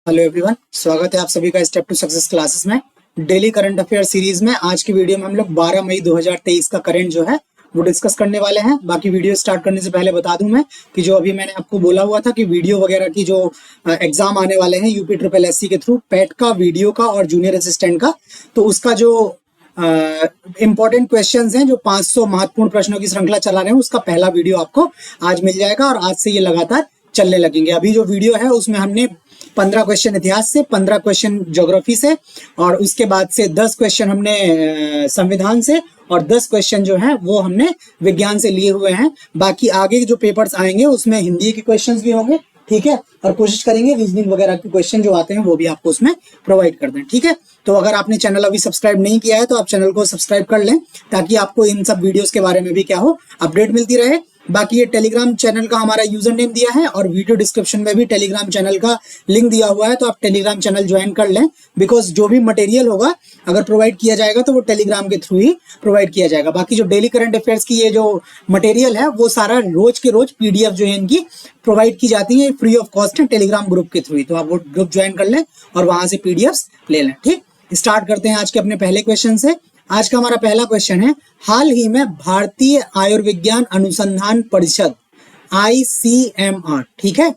Hello everyone, स्वागत है आप सभी का स्टेप टू सक्सेस क्लासेस में। डेली करंट अफेयर सीरीज में आज की वीडियो में हम लोग 12 मई 2023 का करंट जो है वो डिस्कस करने वाले हैं। बाकी वीडियो स्टार्ट करने से पहले बता दूं मैं कि जो अभी मैंने आपको बोला हुआ था कि वीडियो वगैरह की जो एग्जाम आने वाले हैं यूपी ट्रिपल एससी के थ्रू पैट का, वीडियो का और जूनियर असिस्टेंट का, तो उसका जो इंपॉर्टेंट क्वेश्चंस हैं, जो 500 महत्वपूर्ण प्रश्नों की श्रृंखला चला रहे हैं, उसका पहला वीडियो आपको आज मिल जाएगा और आज से ये लगातार चलने लगेंगे। अभी जो वीडियो है उसमें हमने 15 क्वेश्चन इतिहास से, 15 क्वेश्चन ज्योग्राफी से और उसके बाद से 10 क्वेश्चन हमने संविधान से और 10 क्वेश्चन जो है वो हमने विज्ञान से लिए हुए हैं। बाकी आगे जो पेपर्स आएंगे उसमें हिंदी के क्वेश्चंस भी होंगे, ठीक है, और कोशिश करेंगे रीजनिंग वगैरह के क्वेश्चन जो आते हैं वो भी आपको उसमें प्रोवाइड कर दें, ठीक है। तो अगर आपने चैनल अभी सब्सक्राइब नहीं किया है तो आप चैनल को सब्सक्राइब कर लें ताकि आपको इन सब वीडियोस के बारे में भी क्या हो, अपडेट मिलती रहे। बाकी ये टेलीग्राम चैनल का हमारा यूजर नेम दिया है और वीडियो डिस्क्रिप्शन में भी टेलीग्राम चैनल का लिंक दिया हुआ है, तो आप टेलीग्राम चैनल ज्वाइन कर लें। बिकॉज जो भी मटेरियल होगा अगर प्रोवाइड किया जाएगा तो वो टेलीग्राम के थ्रू ही प्रोवाइड किया जाएगा। बाकी जो डेली करंट अफेयर्स की ये जो मटेरियल है वो सारा रोज के रोज पीडीएफ जो है इनकी प्रोवाइड की जाती है फ्री ऑफ कॉस्ट है टेलीग्राम ग्रुप के थ्रू ही, तो आप वो ग्रुप ज्वाइन कर लें और वहां से पीडीएफ ले लें, ठीक। स्टार्ट करते हैं आज के अपने पहले क्वेश्चन से। आज का हमारा पहला क्वेश्चन है, हाल ही में भारतीय आयुर्विज्ञान अनुसंधान परिषद ICMR, ठीक है,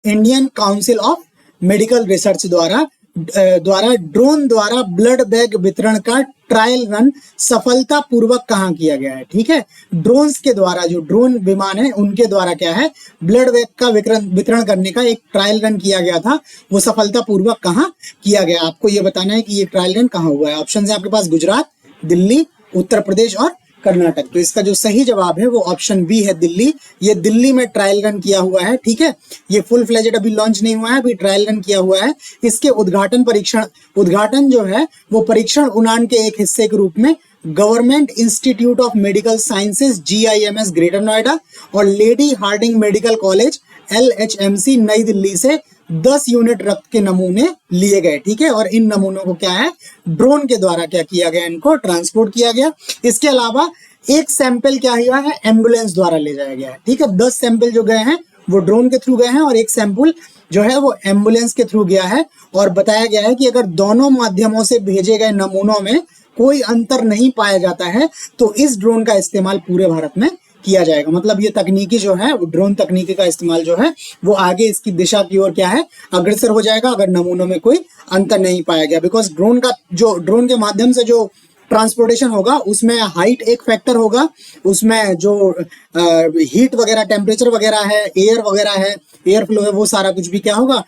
Indian council of medical research द्वारा ड्रोन द्वारा ब्लड बैग वितरण का ट्रायल रन सफलतापूर्वक कहां किया गया है, ठीक है। ड्रोन्स के द्वारा, जो ड्रोन विमान है उनके द्वारा क्या है, ब्लड बैग का वितरण करने का एक ट्रायल रन किया गया था, वो सफलतापूर्वक कहां किया गया। आपको ये बताना है कि ये ट्रायल रन कहां हुआ है। ऑप्शन है आपके पास गुजरात, दिल्ली, उत्तर प्रदेश और कर्नाटक। तो इसका जो सही जवाब है वो ऑप्शन बी है, दिल्ली। ये दिल्ली में ट्रायल रन किया हुआ है, ठीक है। ये फुल फ्लेजेड अभी लॉन्च नहीं हुआ है, अभी ट्रायल रन किया हुआ है। इसके उद्घाटन जो है वो परीक्षण उड़ान के एक हिस्से के रूप में Government Institute of Medical Sciences GIMS Greater Noida और Lady Hardinge Medical College LHMC Nai Delhi से 10 यूनिट रक्त के नमूने लिए गए, ठीक है। और इन नमूनों को क्या है, ड्रोन के द्वारा क्या किया गया, इनको ट्रांसपोर्ट किया गया। इसके अलावा एक सैंपल क्या हुआ है, एम्बुलेंस द्वारा ले जाया गया है, ठीक है। 10 सैंपल जो गए हैं वो ड्रोन के थ्रू गए हैं और एक सैंपल जो है वो एम्बुलेंस के थ्रू गया है। और बताया गया है कि अगर दोनों माध्यमों से भेजे गए नमूनों में कोई अंतर नहीं पाया जाता है तो इस ड्रोन का इस्तेमाल पूरे भारत में किया जाएगा। मतलब ये तकनीकी जो है, ड्रोन तकनीकी का इस्तेमाल जो है वो आगे इसकी दिशा की ओर क्या है, अग्रसर हो जाएगा अगर नमूनों में कोई अंतर नहीं पाया गया। बिकॉज ड्रोन के माध्यम से जो ट्रांसपोर्टेशन होगा उसमें हाइट एक फैक्टर होगा, उसमें जो हीट वगैरह, टेम्परेचर वगैरह है, एयर वगैरह है, एयर फ्लो है, वो सारा कुछ भी क्या होगा,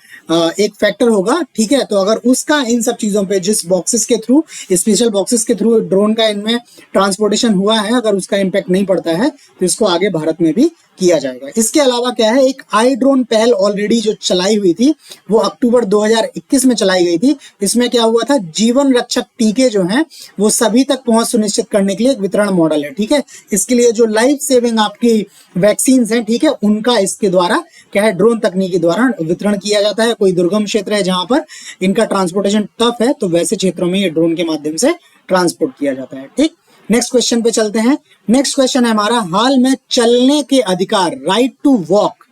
एक फैक्टर होगा, ठीक है। तो अगर उसका इन सब चीजों पे, जिस बॉक्सेस के थ्रू, स्पेशल बॉक्सेस के थ्रू ड्रोन का इनमें ट्रांसपोर्टेशन हुआ है, अगर उसका इम्पैक्ट नहीं पड़ता है तो इसको आगे भारत में भी किया जाएगा। इसके अलावा क्या है, एक आई ड्रोन पहल ऑलरेडी जो चलाई हुई थी वो अक्टूबर 2021 में चलाई गई थी। इसमें क्या हुआ था, जीवन रक्षक टीके जो हैं वो सभी तक पहुंच सुनिश्चित करने के लिए एक वितरण मॉडल है, ठीक है। इसके लिए जो लाइफ सेविंग आपकी वैक्सीन हैं, ठीक है, उनका इसके द्वारा क्या है, ड्रोन तकनीकी द्वारा वितरण किया जाता है। कोई दुर्गम क्षेत्र है जहां पर इनका ट्रांसपोर्टेशन टफ है तो वैसे क्षेत्रों में ये ड्रोन के माध्यम से ट्रांसपोर्ट किया जाता है, ठीक। नेक्स्ट क्वेश्चन पे चलते हैं। नेक्स्ट क्वेश्चन है हमारा, हाल में चलने के अधिकार, राइट टू वॉक,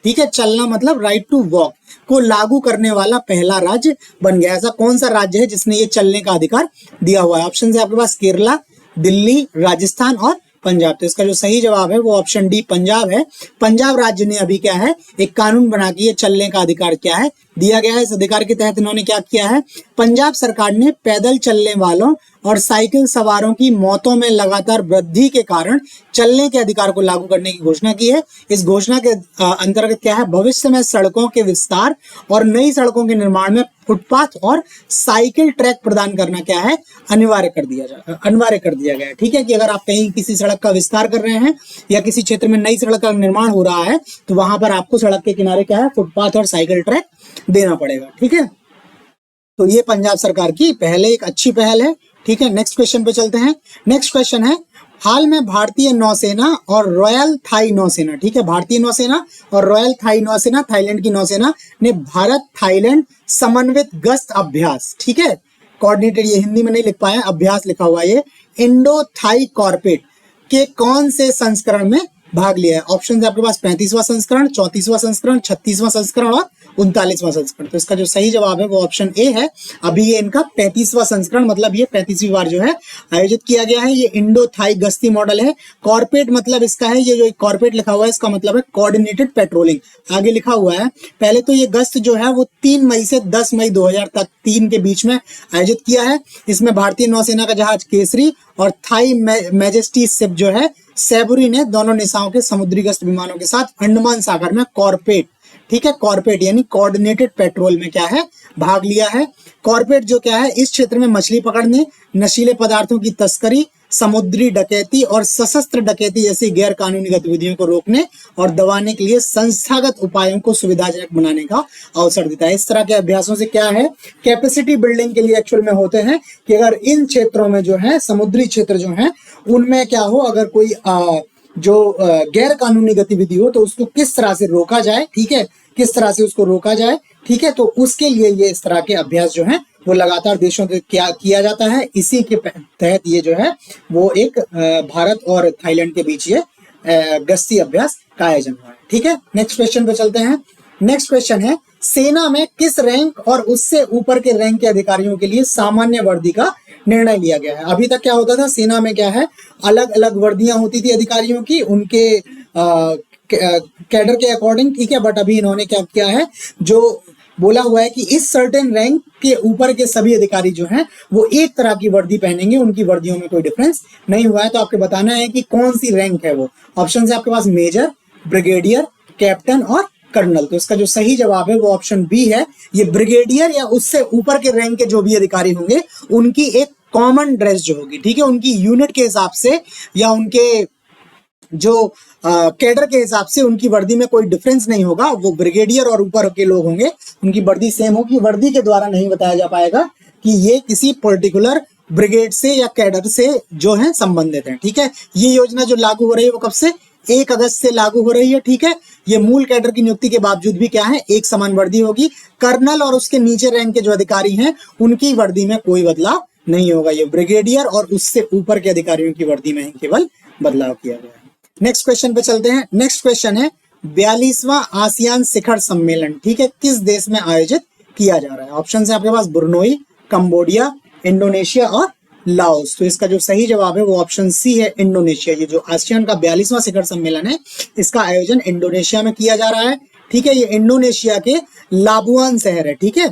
ठीक है, चलना मतलब राइट टू वॉक को लागू करने वाला पहला राज्य बन गया। ऐसा कौन सा राज्य है जिसने ये चलने का अधिकार दिया हुआ है। ऑप्शन है आपके पास केरला, दिल्ली, राजस्थान और पंजाब। तो इसका जो सही जवाब है वो ऑप्शन डी पंजाब है। पंजाब राज्य ने अभी क्या है, एक कानून बना के चलने का अधिकार क्या है दिया गया है। इस अधिकार के तहत इन्होंने क्या किया है, पंजाब सरकार ने पैदल चलने वालों और साइकिल सवारों की मौतों में लगातार वृद्धि के कारण चलने के अधिकार को लागू करने की घोषणा की है। इस घोषणा के अंतर्गत क्या है, भविष्य में सड़कों के विस्तार और नई सड़कों के निर्माण में फुटपाथ और साइकिल ट्रैक प्रदान करना क्या है, अनिवार्य कर दिया गया है, ठीक है। कि अगर आप कहीं किसी सड़क का विस्तार कर रहे हैं या किसी क्षेत्र में नई सड़क का निर्माण हो रहा है तो वहां पर आपको सड़क के किनारे क्या है, फुटपाथ और साइकिल ट्रैक देना पड़ेगा, ठीक है। तो ये पंजाब सरकार की पहले एक अच्छी पहल है, ठीक है। नेक्स्ट क्वेश्चन पे चलते हैं। नेक्स्ट क्वेश्चन है, हाल में भारतीय नौसेना और रॉयल थाई नौसेना, ठीक है, भारतीय नौसेना और रॉयल थाई नौसेना, थाईलैंड की नौसेना ने भारत थाईलैंड समन्वित गश्त अभ्यास, ठीक है, कोऑर्डिनेटेड, ये हिंदी में नहीं लिख पाया, अभ्यास लिखा हुआ है, ये इंडो थाई कॉर्पेट के कौन से संस्करण में भाग लिया है। ऑप्शन है आपके पास 35वां संस्करण, 34वां संस्करण, 36वां संस्करण और 39वां संस्करण। तो इसका जो सही जवाब है वो ऑप्शन ए है। अभी ये इनका 35वां संस्करण, मतलब ये 35वीं बार जो है आयोजित किया गया है। ये इंडो थाई गश्ती मॉडल है। कॉर्पोरेट मतलब इसका है, ये जो कॉर्पोरेट लिखा हुआ है इसका मतलब है कोऑर्डिनेटेड पेट्रोलिंग। आगे लिखा हुआ है पहले तो ये गश्त जो है वो 3 मई से 10 मई 2000 तक 3 के बीच में आयोजित किया है। इसमें भारतीय नौसेना का जहाज केसरी और थाई मैजेस्टी शिप जो है सेबुरी ने दोनों निशाओं के समुद्री गश्त विमानों के साथ अंडमान सागर में कॉर्पोरेट, ठीक है, कॉर्पोरेट यानी कोऑर्डिनेटेड पेट्रोल में क्या है भाग लिया है। कॉर्पोरेट जो क्या है इस क्षेत्र में मछली पकड़ने, नशीले पदार्थों की तस्करी, समुद्री डकैती और सशस्त्र डकैती जैसी गैर कानूनी गतिविधियों को रोकने और दबाने के लिए संस्थागत उपायों को सुविधाजनक बनाने का अवसर देता है। इस तरह के अभ्यासों से क्या है कैपेसिटी बिल्डिंग के लिए एक्चुअल में होते हैं कि अगर इन क्षेत्रों में जो है समुद्री क्षेत्र जो है उनमें क्या हो, अगर कोई गैर कानूनी गतिविधि हो तो उसको किस तरह से रोका जाए, ठीक है, किस तरह से उसको रोका जाए, ठीक है। तो उसके लिए ये इस तरह के अभ्यास जो है वो लगातार देशों से क्या किया जाता है। इसी के तहत ये जो है वो एक भारत और थाईलैंड के बीच ये गश्ती अभ्यास का आयोजन हुआ है, ठीक है। नेक्स्ट क्वेश्चन पे चलते हैं। नेक्स्ट क्वेश्चन है सेना में किस रैंक और उससे ऊपर के रैंक के अधिकारियों के लिए सामान्य वर्दी का निर्णय लिया गया है। अभी तक क्या होता था, सेना में क्या है अलग अलग वर्दियां होती थी अधिकारियों की उनके कैडर के अकॉर्डिंग, ठीक है। बट अभी इन्होंने क्या किया है, जो बोला हुआ है कि इस सर्टेन रैंक के ऊपर के सभी अधिकारी जो हैं वो एक तरह की वर्दी पहनेंगे, उनकी वर्दियों में कोई डिफरेंस नहीं हुआ है। तो आपको बताना है कि कौन सी रैंक है वो। ऑप्शन है आपके पास मेजर, ब्रिगेडियर, कैप्टन और कर्नल। तो इसका जो सही जवाब है वो ऑप्शन बी है। ये ब्रिगेडियर या उससे ऊपर के रैंक के जो भी अधिकारी होंगे उनकी एक कॉमन ड्रेस जो होगी, ठीक है, उनकी यूनिट के हिसाब से या उनके जो कैडर के हिसाब से उनकी वर्दी में कोई डिफरेंस नहीं होगा। वो ब्रिगेडियर और ऊपर के लोग होंगे उनकी वर्दी सेम होगी। वर्दी के द्वारा नहीं बताया जा पाएगा कि ये किसी पर्टिकुलर ब्रिगेड से या कैडर से जो है संबंधित है, ठीक है। ये योजना जो लागू हो रही है वो कब से, 1 अगस्त से लागू हो रही है, ठीक है। ये मूल कैडर की नियुक्ति के बावजूद भी क्या है एक समान वर्दी होगी। कर्नल और उसके नीचे रैंक के जो अधिकारी हैं उनकी वर्दी में कोई बदलाव नहीं होगा। ये ब्रिगेडियर और उससे ऊपर के अधिकारियों की वर्दी में ही केवल बदलाव किया गया है। नेक्स्ट क्वेश्चन पे चलते हैं। नेक्स्ट क्वेश्चन है 42वां आसियान शिखर सम्मेलन, ठीक है, किस देश में आयोजित किया जा रहा है। ऑप्शन है आपके पास ब्रुनोई, कंबोडिया, इंडोनेशिया और लाओस। तो इसका जो सही जवाब है वो ऑप्शन सी है, इंडोनेशिया। ये जो आसियान का 42वां शिखर सम्मेलन है इसका आयोजन इंडोनेशिया में किया जा रहा है, ठीक है। ये इंडोनेशिया के लाबुआन शहर है, ठीक है,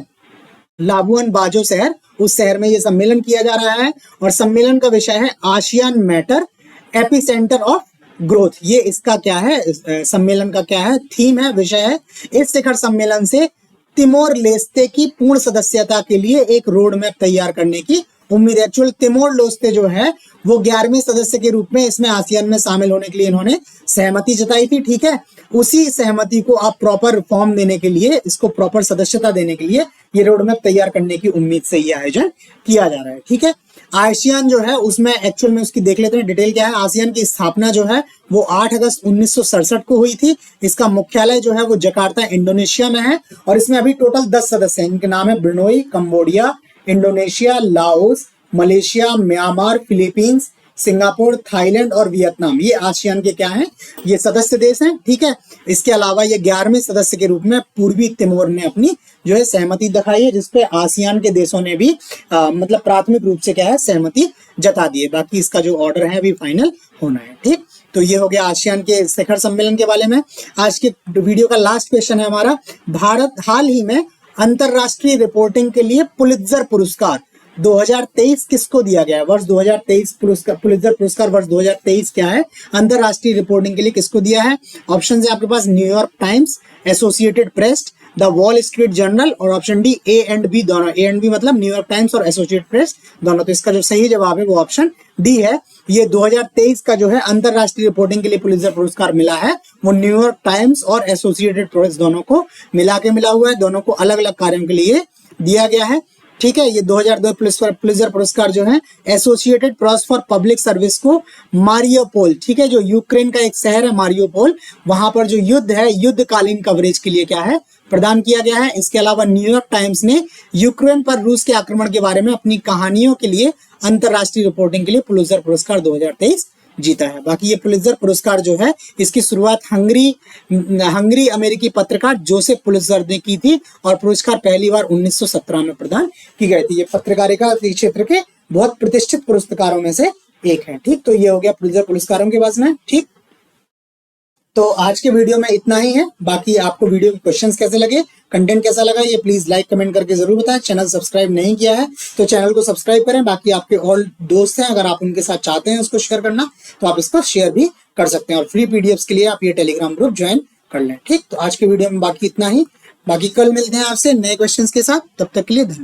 लाबुआन बाजो शहर, उस शहर में ये सम्मेलन किया जा रहा है। और सम्मेलन का विषय है ASEAN matter epicentre of growth. ये इसका क्या है, सम्मेलन का क्या है, थीम है, विषय है। इस शिखर सम्मेलन से तिमोर लेस्ते की पूर्ण सदस्यता के लिए एक रोड मैप तैयार करने की उम्मीद है। एक्चुअल तिमोर लेस्ते जो है वो 11वें सदस्य के रूप में इसमें आसियान में शामिल होने के लिए इन्होंने सहमति जताई थी, ठीक है। उसी सहमति को आप प्रॉपर फॉर्म देने के लिए, इसको प्रॉपर सदस्यता देने के लिए ये रोड मैप तैयार करने की उम्मीद से ये आयोजन किया जा रहा है, ठीक है। आसियान जो है उसमें एक्चुअल में उसकी देख लेते हैं डिटेल क्या है। आसियान की स्थापना जो है वो 8 अगस्त 1967 को हुई थी। इसका मुख्यालय जो है वो जकार्ता इंडोनेशिया में है और इसमें अभी टोटल 10 सदस्य हैं। इनके नाम है Brunei, Cambodia, Indonesia, Laos, Malaysia, Myanmar, Philippines, Singapore, Thailand और वियतनाम। ये आसियान के क्या हैं, ये सदस्य देश हैं, ठीक है। इसके अलावा ये 11वें सदस्य के रूप में पूर्वी तिमोर ने अपनी जो है सहमति दिखाई है, जिसपे आसियान के देशों ने भी मतलब प्राथमिक रूप से क्या है सहमति जता दी है। बाकी इसका जो ऑर्डर है अभी फाइनल होना है, ठीक। तो ये हो गया आसियान के शिखर सम्मेलन के बारे में। आज के वीडियो का लास्ट क्वेश्चन है हमारा, भारत हाल ही में अंतरराष्ट्रीय रिपोर्टिंग के लिए पुलित्जर पुरस्कार 2023 किसको दिया गया है। वर्ष 2023 पुलित्जर पुरस्कार वर्ष 2023 क्या है, अंतरराष्ट्रीय रिपोर्टिंग के लिए किसको दिया है। ऑप्शन है आपके पास New York Times, Associated Press, the Wall Street Journal और option D A and B दोनों। ए एंड बी मतलब न्यूयॉर्क टाइम्स और एसोसिएटेड प्रेस दोनों। तो इसका जो सही जवाब है वो ऑप्शन डी है। ये 2023 का जो है अंतरराष्ट्रीय रिपोर्टिंग के लिए पुलित्जर पुरस्कार मिला है वो न्यूयॉर्क टाइम्स और एसोसिएटेड प्रेस दोनों को मिला हुआ है। दोनों को अलग अलग कार्यों के लिए दिया गया है, ठीक है। ये 2002 पुलित्जर पुरस्कार जो है associated press for public service को मारियोपोल, ठीक है, जो यूक्रेन का एक शहर है मारियोपोल, वहां पर जो युद्ध है युद्धकालीन कवरेज के लिए क्या है प्रदान किया गया है। इसके अलावा न्यूयॉर्क टाइम्स ने यूक्रेन पर रूस के आक्रमण के बारे में अपनी कहानियों के लिए अंतरराष्ट्रीय रिपोर्टिंग के लिए पुलित्जर पुरस्कार 2023 जीता है। बाकी ये पुलित्जर पुरस्कार जो है इसकी शुरुआत हंगरी अमेरिकी पत्रकार जोसेफ पुलित्जर ने की थी और पुरस्कार पहली बार 1917 में प्रदान की गई थी। ये पत्रकारिता के क्षेत्र के बहुत प्रतिष्ठित पुरस्कारों में से एक है। ठीक, तो ये हो गया पुलित्जर पुरस्कारों के बारे में। ठीक, तो आज के वीडियो में इतना ही है। बाकी आपको वीडियो के क्वेश्चंस कैसे लगे, कंटेंट कैसा लगा, ये प्लीज लाइक कमेंट करके जरूर बताएं। चैनल सब्सक्राइब नहीं किया है तो चैनल को सब्सक्राइब करें। बाकी आपके और दोस्त हैं, अगर आप उनके साथ चाहते हैं उसको शेयर करना तो आप इसको शेयर भी कर सकते हैं। और फ्री पीडीएफ्स के लिए आप ये टेलीग्राम ग्रुप ज्वाइन कर लें। ठीक, तो आज के वीडियो में बाकी इतना ही। बाकी कल मिलते हैं आपसे नए क्वेश्चंस के साथ, तब तक के लिए धन्यवाद।